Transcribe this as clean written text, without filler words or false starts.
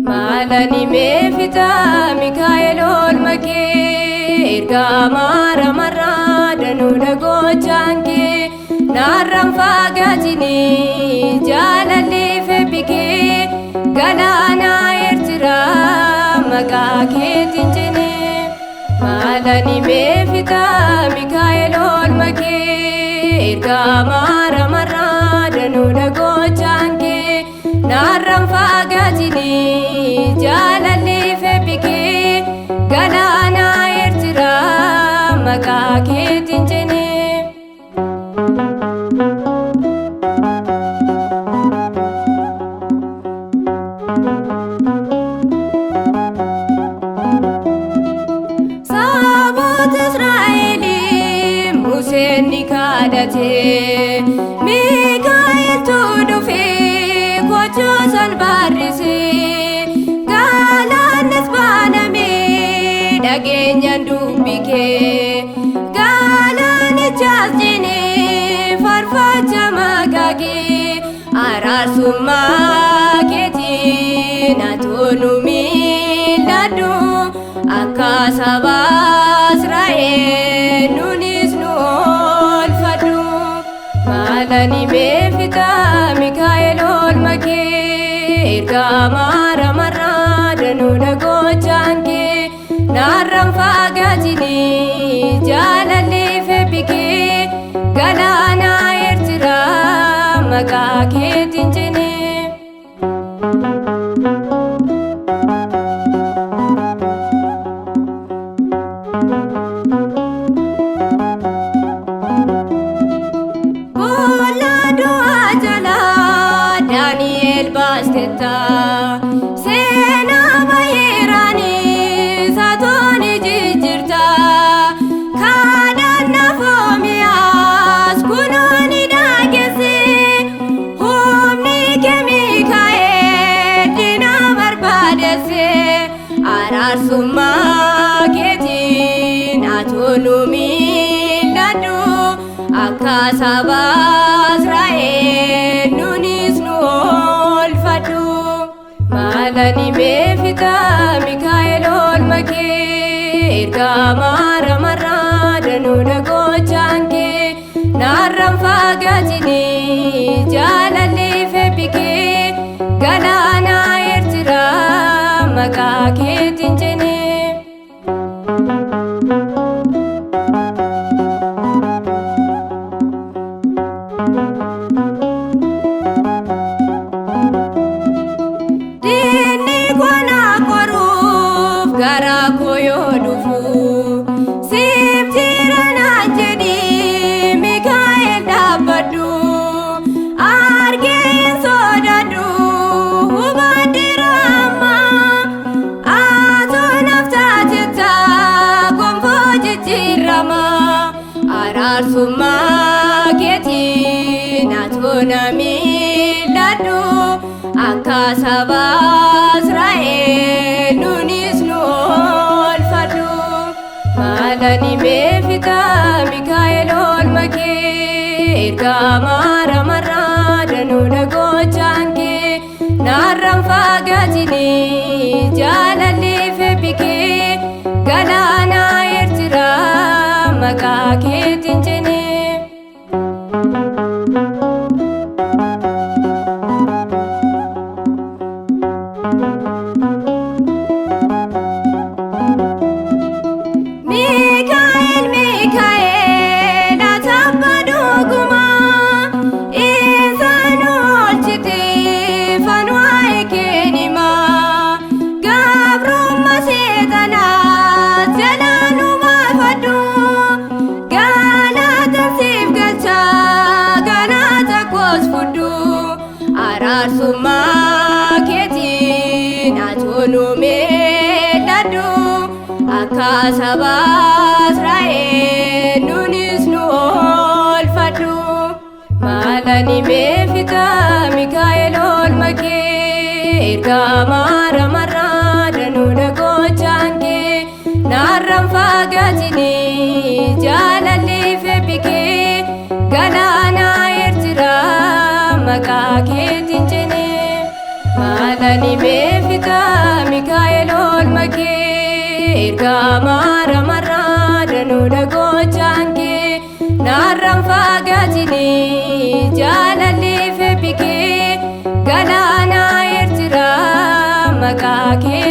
Malani mefita Mikael olmake erga mara mara danu dago chanke naram fagatini jalali febike galana ertira magake tinjene Malani mefita Mikael olmake erga mara mara danu dago chanke naram fagatini jalali febike galana ertira magake tinjene Sabot Israeli Musen nikadate Mikael tudufe Kochosan barise Galanes baname Dagenyan dubike Galani chasjine Farfacha magage Arasuma keti Natonu miladu Akasaba Israel Nunis nuol fadu Malani mefita Mikael olmake erga mara mara danu dago chanke naram fagatini jalali febike galana ertira magake tinjene Sena bayirani satoni jijirta kadana fomias kunoni dagese humni kemikae dina barbadese ararsuma ketin atonumi ladu akasaba Israel nunis nuol fadu Malani mefita Mikael olmake erga mara mara danu dago chanke naram fagatini jalali febike galana ertira magake tinjene Gara koyo dufu Siptira najedi Mikael dabadu Argein sodadu Ubadirama Ato naftatita Kompo jijirama Ararsuma ketin Atuna miladu Akasaba Israel Nunis nuol fadu Malani mefita Mikael olmake erga mara mara danu dago chanke naram fagatini jalali febike galana ertira magake tinjene Mikael atabadu guma Isanu olchite fanwa ekenima Gabru masetana jalanu mafadu Galata sif galcha galata kos fudu Ararsuma ketin atonu medadu Akasaba Israel nunis nuol fadu Malani mefita ergamaa ramarraa danuudha gochaan kee naarraan fagaatini jaalalli febbikee galaana Eertiraa maqaa keetiin jennee maalani meefita Mikaa'el oolma kee ergamaa ramarraa danuudha gochaan kee naarraan fagaatini jaalalli febbikee galaana Eertiraa maqaa kee